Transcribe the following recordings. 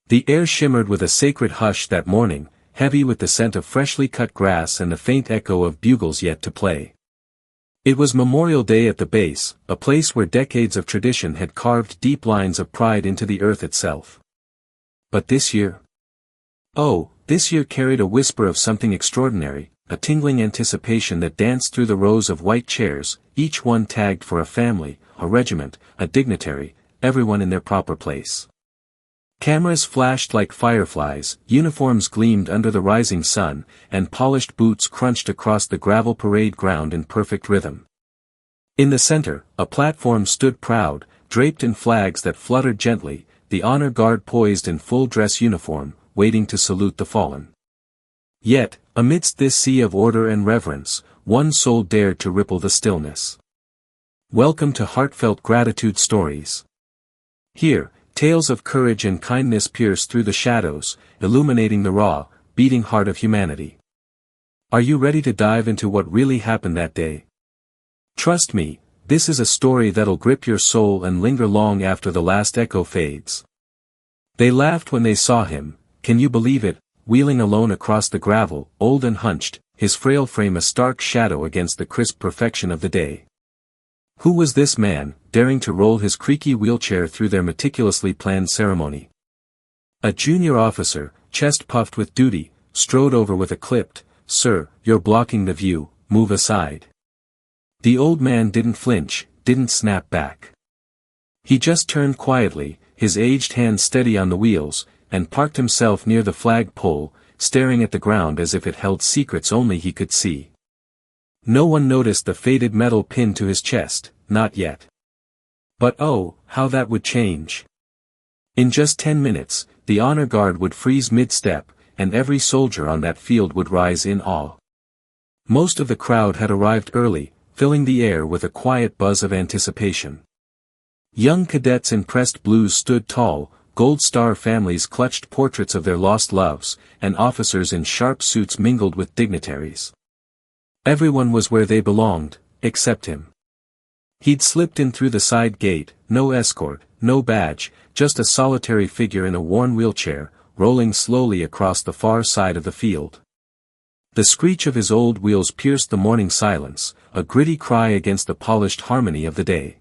The air shimmered with a sacred hush that morning, heavy with the scent of freshly cut grass and the faint echo of bugles yet to play. It was Memorial Day at the base, a place where decades of tradition had carved deep lines of pride into the earth itself. But this year? Oh, this year carried a whisper of something extraordinary, a tingling anticipation that danced through the rows of white chairs, each one tagged for a family, a regiment, a dignitary, everyone in their proper place. Cameras flashed like fireflies, uniforms gleamed under the rising sun, and polished boots crunched across the gravel parade ground in perfect rhythm. In the center, a platform stood proud, draped in flags that fluttered gently, the honor guard poised in full dress uniform, waiting to salute the fallen. Yet, amidst this sea of order and reverence, one soul dared to ripple the stillness. Welcome to Heartfelt Gratitude Stories. Here, tales of courage and kindness pierce through the shadows, illuminating the raw, beating heart of humanity. Are you ready to dive into what really happened that day? Trust me, this is a story that'll grip your soul and linger long after the last echo fades. They laughed when they saw him, can you believe it, wheeling alone across the gravel, old and hunched, his frail frame a stark shadow against the crisp perfection of the day. Who was this man, daring to roll his creaky wheelchair through their meticulously planned ceremony? A junior officer, chest puffed with duty, strode over with a clipped, "Sir, you're blocking the view, move aside." The old man didn't flinch, didn't snap back. He just turned quietly, his aged hands steady on the wheels, and parked himself near the flag pole, staring at the ground as if it held secrets only he could see. No one noticed the faded metal pin to his chest, not yet. But oh, how that would change. In just 10 minutes, the honor guard would freeze mid-step, and every soldier on that field would rise in awe. Most of the crowd had arrived early, filling the air with a quiet buzz of anticipation. Young cadets in pressed blues stood tall, Gold Star families clutched portraits of their lost loves, and officers in sharp suits mingled with dignitaries. Everyone was where they belonged, except him. He'd slipped in through the side gate, no escort, no badge, just a solitary figure in a worn wheelchair, rolling slowly across the far side of the field. The screech of his old wheels pierced the morning silence, a gritty cry against the polished harmony of the day.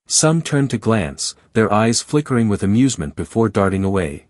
Some turned to glance, their eyes flickering with amusement before darting away.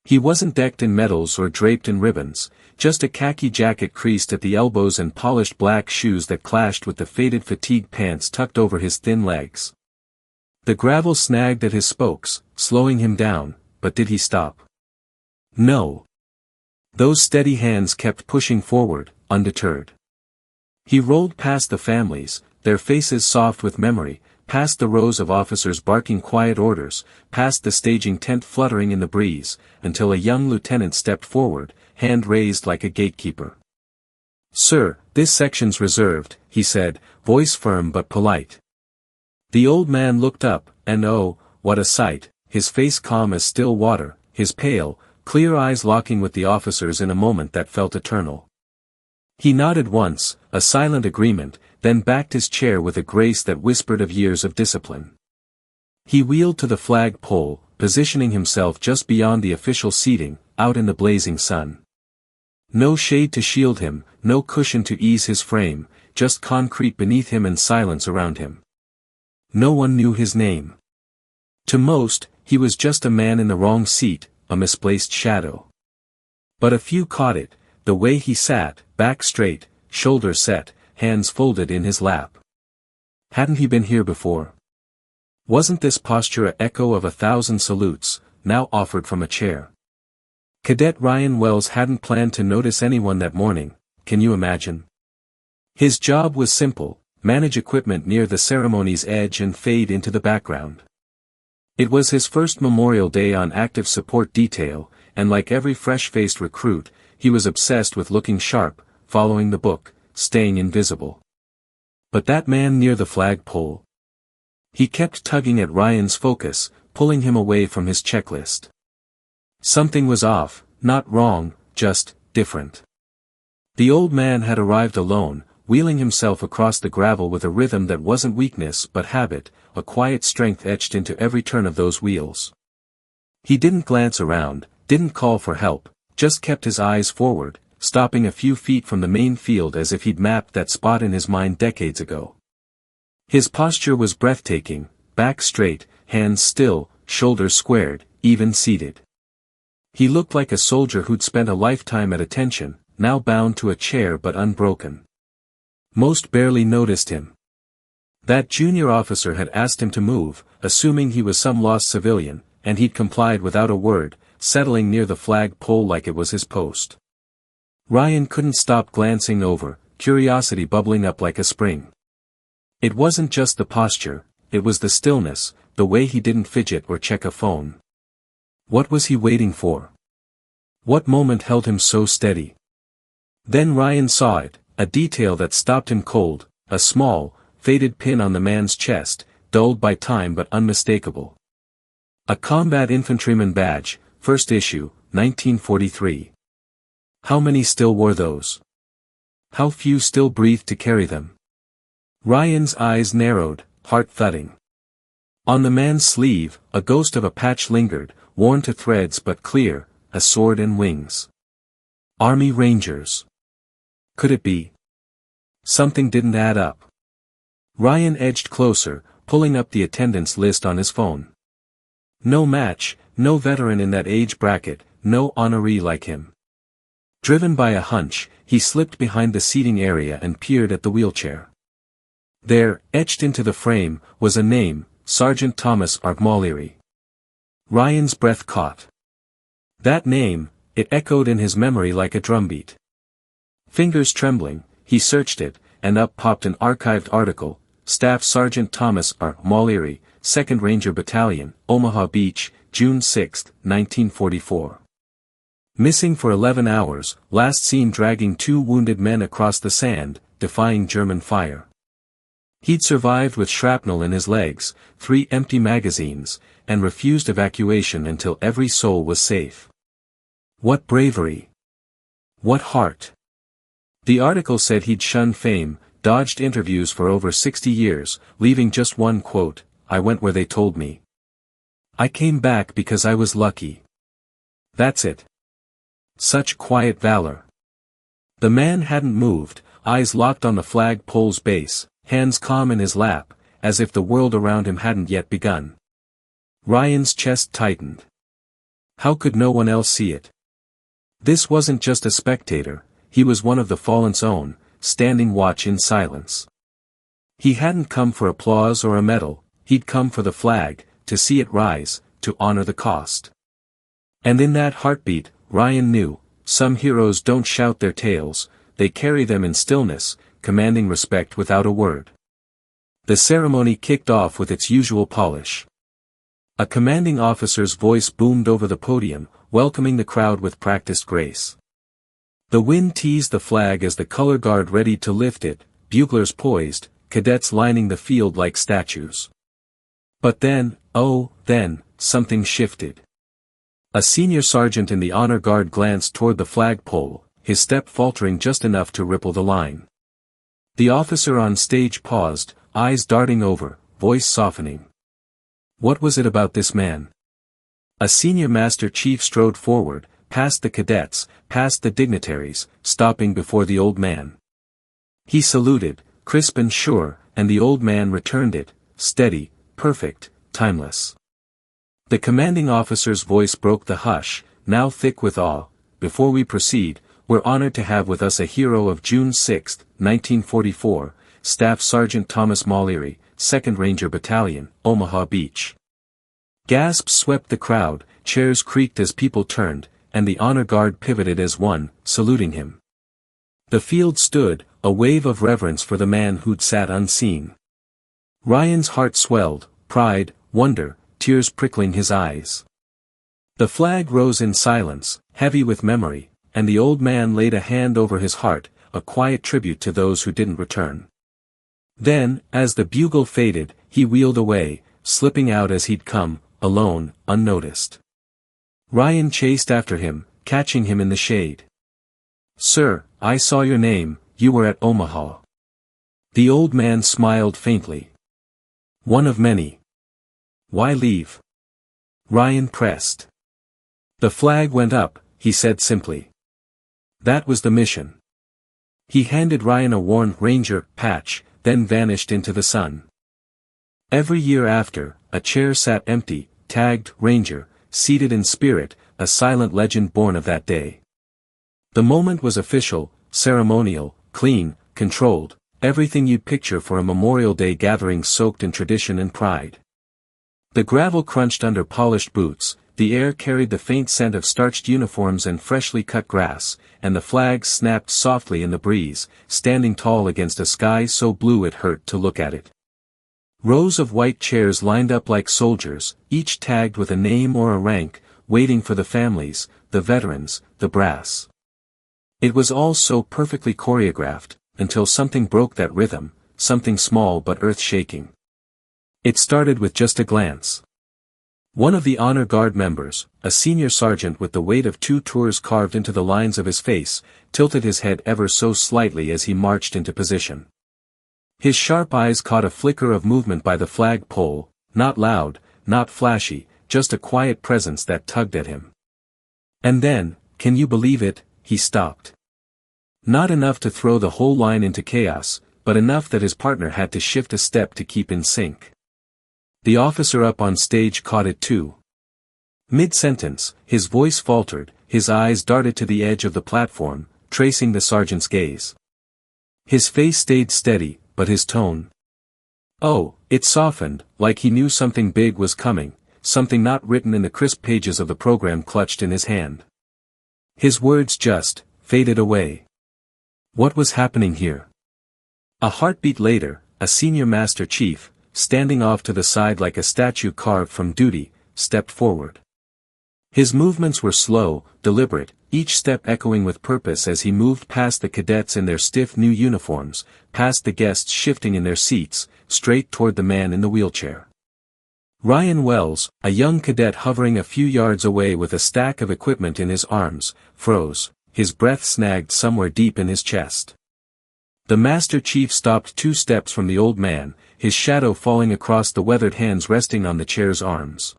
He wasn't decked in medals or draped in ribbons, just a khaki jacket creased at the elbows and polished black shoes that clashed with the faded fatigue pants tucked over his thin legs. The gravel snagged at his spokes, slowing him down, but did he stop? No. Those steady hands kept pushing forward, undeterred. He rolled past the families, their faces soft with memory, past the rows of officers barking quiet orders, past the staging tent fluttering in the breeze, until a young lieutenant stepped forward, hand raised like a gatekeeper. "Sir, this section's reserved," he said, voice firm but polite. The old man looked up, and oh, what a sight, his face calm as still water, his pale, clear eyes locking with the officers in a moment that felt eternal. He nodded once, a silent agreement, then backed his chair with a grace that whispered of years of discipline. He wheeled to the flag pole, positioning himself just beyond the official seating, out in the blazing sun. No shade to shield him, no cushion to ease his frame, just concrete beneath him and silence around him. No one knew his name. To most, he was just a man in the wrong seat, a misplaced shadow. But a few caught it, the way he sat, back straight, shoulders set, hands folded in his lap. Hadn't he been here before? Wasn't this posture an echo of 1,000 salutes, now offered from a chair? Cadet Ryan Wells hadn't planned to notice anyone that morning, can you imagine? His job was simple, manage equipment near the ceremony's edge and fade into the background. It was his first Memorial Day on active support detail, and like every fresh-faced recruit, he was obsessed with looking sharp, following the book, staying invisible. But that man near the flagpole. He kept tugging at Ryan's focus, pulling him away from his checklist. Something was off, not wrong, just different. The old man had arrived alone, wheeling himself across the gravel with a rhythm that wasn't weakness but habit, a quiet strength etched into every turn of those wheels. He didn't glance around, didn't call for help, just kept his eyes forward, stopping a few feet from the main field as if he'd mapped that spot in his mind decades ago. His posture was breathtaking, back straight, hands still, shoulders squared, even seated. He looked like a soldier who'd spent a lifetime at attention, now bound to a chair but unbroken. Most barely noticed him. That junior officer had asked him to move, assuming he was some lost civilian, and he'd complied without a word, settling near the flag pole like it was his post. Ryan couldn't stop glancing over, curiosity bubbling up like a spring. It wasn't just the posture, it was the stillness, the way he didn't fidget or check a phone. What was he waiting for? What moment held him so steady? Then Ryan saw it, a detail that stopped him cold, a small, faded pin on the man's chest, dulled by time but unmistakable. A combat infantryman badge, first issue, 1943. How many still wore those? How few still breathed to carry them? Ryan's eyes narrowed, heart thudding. On the man's sleeve, a ghost of a patch lingered, worn to threads but clear, a sword and wings. Army Rangers. Could it be? Something didn't add up. Ryan edged closer, pulling up the attendance list on his phone. No match, no veteran in that age bracket, no honoree like him. Driven by a hunch, he slipped behind the seating area and peered at the wheelchair. There, etched into the frame, was a name, Sergeant Thomas O'Leary. Ryan's breath caught. That name, it echoed in his memory like a drumbeat. Fingers trembling, he searched it, and up popped an archived article, Staff Sergeant Thomas O'Leary, 2nd Ranger Battalion, Omaha Beach, June 6, 1944. Missing for 11 hours, last seen dragging 2 wounded men across the sand, defying German fire. He'd survived with shrapnel in his legs, 3 empty magazines, and refused evacuation until every soul was safe. What bravery! What heart! The article said he'd shunned fame, dodged interviews for over 60 years, leaving just one quote, "I went where they told me. I came back because I was lucky." That's it. Such quiet valor. The man hadn't moved, eyes locked on the flag pole's base, hands calm in his lap, as if the world around him hadn't yet begun. Ryan's chest tightened. How could no one else see it? This wasn't just a spectator, he was one of the fallen's own, standing watch in silence. He hadn't come for applause or a medal, he'd come for the flag, to see it rise, to honor the cost. And in that heartbeat, Ryan knew, some heroes don't shout their tales, they carry them in stillness, commanding respect without a word. The ceremony kicked off with its usual polish. A commanding officer's voice boomed over the podium, welcoming the crowd with practiced grace. The wind teased the flag as the color guard readied to lift it, buglers poised, cadets lining the field like statues. But then, something shifted. A senior sergeant in the honor guard glanced toward the flagpole, his step faltering just enough to ripple the line. The officer on stage paused, eyes darting over, voice softening. What was it about this man? A senior master chief strode forward, past the cadets, past the dignitaries, stopping before the old man. He saluted, crisp and sure, and the old man returned it, steady, perfect, timeless. The commanding officer's voice broke the hush, now thick with awe. Before we proceed, we're honored to have with us a hero of June 6, 1944, Staff Sergeant Thomas O'Leary, 2nd Ranger Battalion, Omaha Beach. Gasps swept the crowd, chairs creaked as people turned, and the honor guard pivoted as one, saluting him. The field stood, a wave of reverence for the man who'd sat unseen. Ryan's heart swelled, pride, wonder, tears prickling his eyes. The flag rose in silence, heavy with memory, and the old man laid a hand over his heart, a quiet tribute to those who didn't return. Then, as the bugle faded, he wheeled away, slipping out as he'd come, alone, unnoticed. Ryan chased after him, catching him in the shade. "Sir, I saw your name, you were at Omaha." The old man smiled faintly. "One of many. Why leave?" Ryan pressed. The flag went up, he said simply. That was the mission. He handed Ryan a worn Ranger patch, then vanished into the sun. Every year after, a chair sat empty, tagged Ranger, seated in spirit, a silent legend born of that day. The moment was official, ceremonial, clean, controlled, everything you'd picture for a Memorial Day gathering soaked in tradition and pride. The gravel crunched under polished boots, the air carried the faint scent of starched uniforms and freshly cut grass, and the flag snapped softly in the breeze, standing tall against a sky so blue it hurt to look at it. Rows of white chairs lined up like soldiers, each tagged with a name or a rank, waiting for the families, the veterans, the brass. It was all so perfectly choreographed, until something broke that rhythm, something small but earth-shaking. It started with just a glance. One of the honor guard members, a senior sergeant with the weight of 2 tours carved into the lines of his face, tilted his head ever so slightly as he marched into position. His sharp eyes caught a flicker of movement by the flag pole, not loud, not flashy, just a quiet presence that tugged at him. And then, can you believe it, he stopped. Not enough to throw the whole line into chaos, but enough that his partner had to shift a step to keep in sync. The officer up on stage caught it too. Mid-sentence, his voice faltered, his eyes darted to the edge of the platform, tracing the sergeant's gaze. His face stayed steady, but his tone. Oh, it softened, like he knew something big was coming, something not written in the crisp pages of the program clutched in his hand. His words just faded away. What was happening here? A heartbeat later, a senior master chief, standing off to the side like a statue carved from duty, stepped forward. His movements were slow, deliberate, each step echoing with purpose as he moved past the cadets in their stiff new uniforms, past the guests shifting in their seats, straight toward the man in the wheelchair. Ryan Wells, a young cadet hovering a few yards away with a stack of equipment in his arms, froze, his breath snagged somewhere deep in his chest. The Master Chief stopped 2 steps from the old man, his shadow falling across the weathered hands resting on the chair's arms.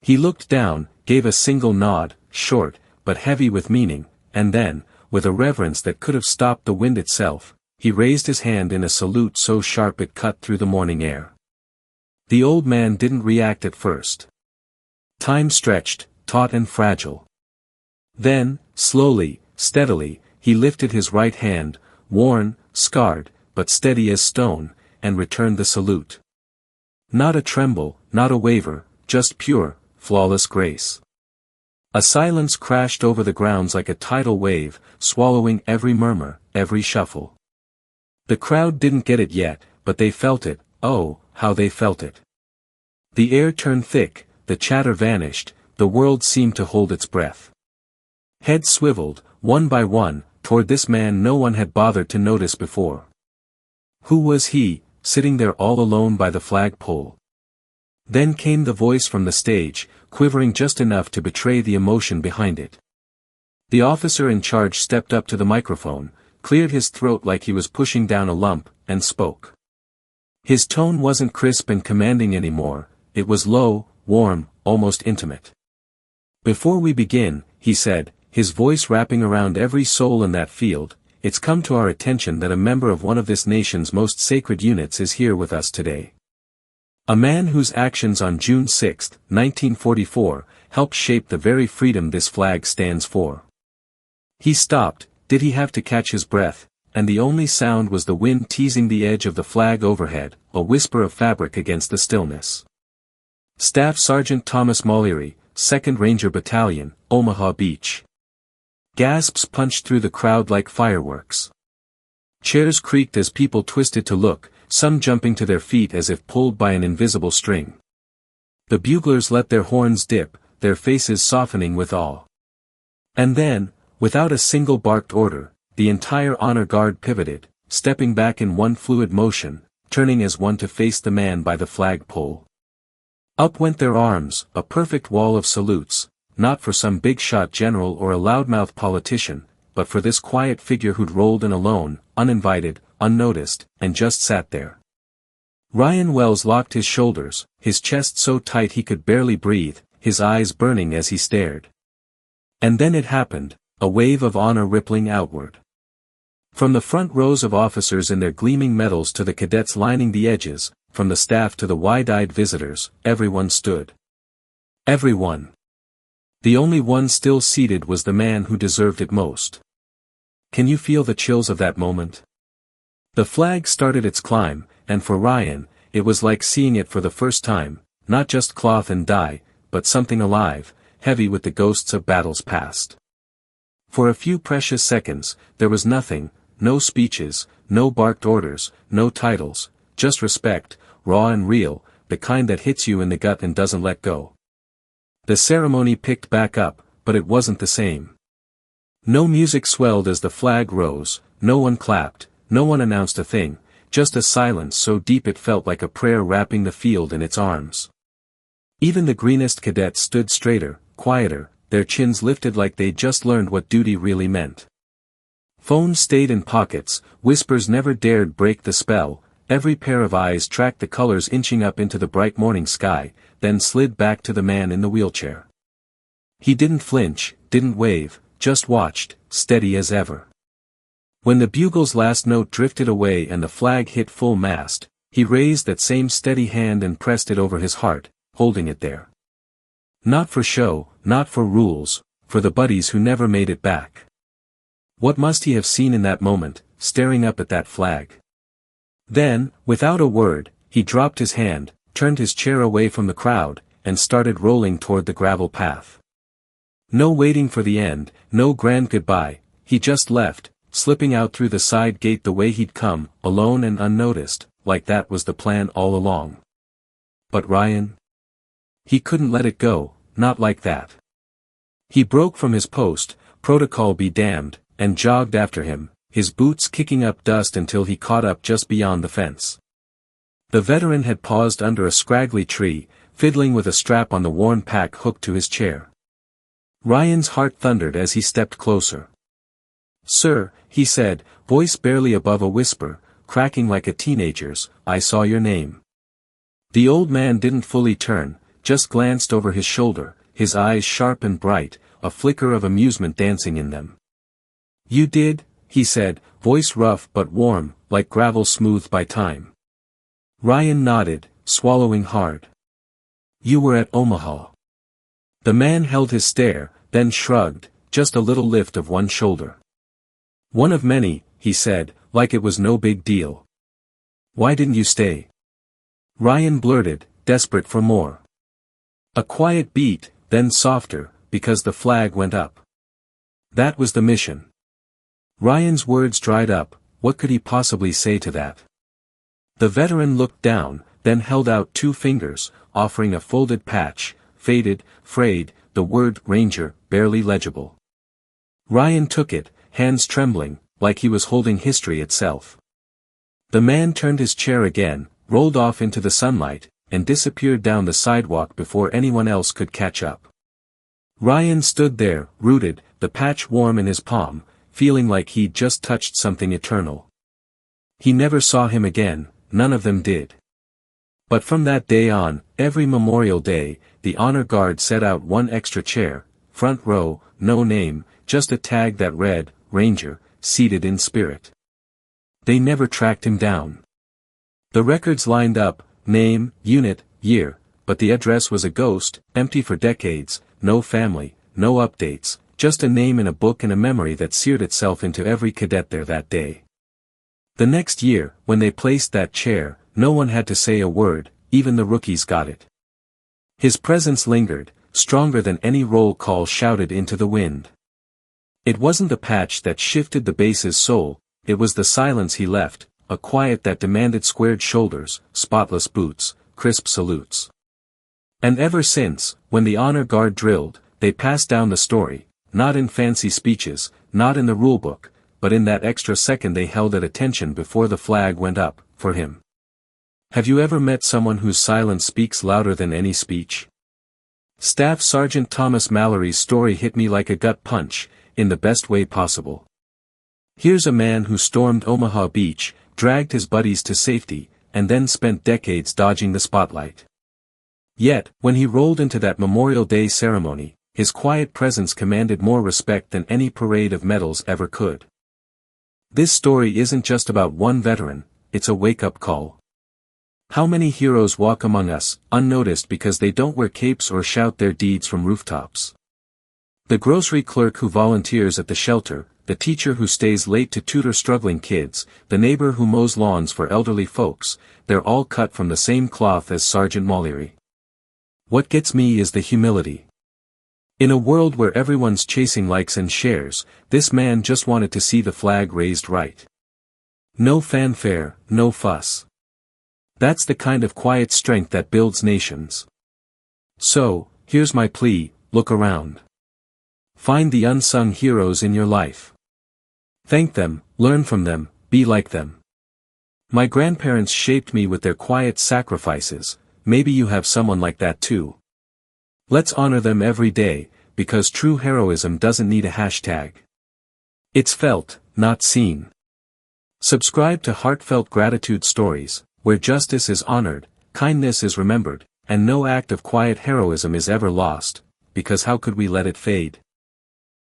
He looked down, gave a single nod, short, but heavy with meaning, and then, with a reverence that could have stopped the wind itself, he raised his hand in a salute so sharp it cut through the morning air. The old man didn't react at first. Time stretched, taut and fragile. Then, slowly, steadily, he lifted his right hand, worn, scarred, but steady as stone, and returned the salute. Not a tremble, not a waver, just pure, flawless grace. A silence crashed over the grounds like a tidal wave, swallowing every murmur, every shuffle. The crowd didn't get it yet, but they felt it, oh, how they felt it. The air turned thick, the chatter vanished, the world seemed to hold its breath. Heads swiveled, one by one, toward this man no one had bothered to notice before. Who was he, sitting there all alone by the flagpole? Then came the voice from the stage, quivering just enough to betray the emotion behind it. The officer in charge stepped up to the microphone, cleared his throat like he was pushing down a lump, and spoke. His tone wasn't crisp and commanding anymore, it was low, warm, almost intimate. Before we begin, he said, his voice wrapping around every soul in that field, it's come to our attention that a member of one of this nation's most sacred units is here with us today. A man whose actions on June 6, 1944, helped shape the very freedom this flag stands for. He stopped, did he have to catch his breath, and the only sound was the wind teasing the edge of the flag overhead, a whisper of fabric against the stillness. Staff Sergeant Thomas Mullery, 2nd Ranger Battalion, Omaha Beach. Gasps punched through the crowd like fireworks. Chairs creaked as people twisted to look, some jumping to their feet as if pulled by an invisible string. The buglers let their horns dip, their faces softening with awe. And then, without a single barked order, the entire honor guard pivoted, stepping back in one fluid motion, turning as one to face the man by the flagpole. Up went their arms, a perfect wall of salutes, not for some big-shot general or a loudmouth politician, but for this quiet figure who'd rolled in alone, uninvited, unnoticed, and just sat there. Ryan Wells locked his shoulders, his chest so tight he could barely breathe, his eyes burning as he stared. And then it happened, a wave of honor rippling outward. From the front rows of officers in their gleaming medals to the cadets lining the edges, from the staff to the wide-eyed visitors, everyone stood. Everyone. The only one still seated was the man who deserved it most. Can you feel the chills of that moment? The flag started its climb, and for Ryan, it was like seeing it for the first time, not just cloth and dye, but something alive, heavy with the ghosts of battles past. For a few precious seconds, there was nothing, no speeches, no barked orders, no titles, just respect, raw and real, the kind that hits you in the gut and doesn't let go. The ceremony picked back up, but it wasn't the same. No music swelled as the flag rose, no one clapped, no one announced a thing, just a silence so deep it felt like a prayer wrapping the field in its arms. Even the greenest cadets stood straighter, quieter, their chins lifted like they'd just learned what duty really meant. Phones stayed in pockets, whispers never dared break the spell, every pair of eyes tracked the colors inching up into the bright morning sky, then slid back to the man in the wheelchair. He didn't flinch, didn't wave, just watched, steady as ever. When the bugle's last note drifted away and the flag hit full mast, he raised that same steady hand and pressed it over his heart, holding it there. Not for show, not for rules, for the buddies who never made it back. What must he have seen in that moment, staring up at that flag? Then, without a word, he dropped his hand, turned his chair away from the crowd, and started rolling toward the gravel path. No waiting for the end, no grand goodbye, he just left, slipping out through the side gate the way he'd come, alone and unnoticed, like that was the plan all along. But Ryan? He couldn't let it go, not like that. He broke from his post, protocol be damned, and jogged after him, his boots kicking up dust until he caught up just beyond the fence. The veteran had paused under a scraggly tree, fiddling with a strap on the worn pack hooked to his chair. Ryan's heart thundered as he stepped closer. "Sir," he said, voice barely above a whisper, cracking like a teenager's, "I saw your name." The old man didn't fully turn, just glanced over his shoulder, his eyes sharp and bright, a flicker of amusement dancing in them. "You did?" he said, voice rough but warm, like gravel smoothed by time. Ryan nodded, swallowing hard. "You were at Omaha." The man held his stare, then shrugged, just a little lift of one shoulder. "One of many," he said, like it was no big deal. "Why didn't you stay?" Ryan blurted, desperate for more. A quiet beat, then softer, because the flag went up. That was the mission. Ryan's words dried up, what could he possibly say to that? The veteran looked down, then held out two fingers, offering a folded patch, faded, frayed, the word Ranger, barely legible. Ryan took it, hands trembling, like he was holding history itself. The man turned his chair again, rolled off into the sunlight, and disappeared down the sidewalk before anyone else could catch up. Ryan stood there, rooted, the patch warm in his palm, feeling like he'd just touched something eternal. He never saw him again, none of them did. But from that day on, every Memorial Day, the honor guard set out one extra chair, front row, no name, just a tag that read, Ranger, seated in spirit. They never tracked him down. The records lined up, name, unit, year, but the address was a ghost, empty for decades, no family, no updates, just a name in a book and a memory that seared itself into every cadet there that day. The next year, when they placed that chair, no one had to say a word, even the rookies got it. His presence lingered, stronger than any roll call shouted into the wind. It wasn't the patch that shifted the base's soul, it was the silence he left, a quiet that demanded squared shoulders, spotless boots, crisp salutes. And ever since, when the honor guard drilled, they passed down the story, not in fancy speeches, not in the rulebook, but in that extra second they held at attention before the flag went up, for him. Have you ever met someone whose silence speaks louder than any speech? Staff Sergeant Thomas Mallory's story hit me like a gut punch, in the best way possible. Here's a man who stormed Omaha Beach, dragged his buddies to safety, and then spent decades dodging the spotlight. Yet, when he rolled into that Memorial Day ceremony, his quiet presence commanded more respect than any parade of medals ever could. This story isn't just about one veteran, it's a wake-up call. How many heroes walk among us, unnoticed because they don't wear capes or shout their deeds from rooftops? The grocery clerk who volunteers at the shelter, the teacher who stays late to tutor struggling kids, the neighbor who mows lawns for elderly folks, they're all cut from the same cloth as Sergeant Mollery. What gets me is the humility. In a world where everyone's chasing likes and shares, this man just wanted to see the flag raised right. No fanfare, no fuss. That's the kind of quiet strength that builds nations. So, here's my plea, look around. Find the unsung heroes in your life. Thank them, learn from them, be like them. My grandparents shaped me with their quiet sacrifices, maybe you have someone like that too. Let's honor them every day, because true heroism doesn't need a hashtag. It's felt, not seen. Subscribe to Heartfelt Gratitude Stories, where justice is honored, kindness is remembered, and no act of quiet heroism is ever lost, because how could we let it fade?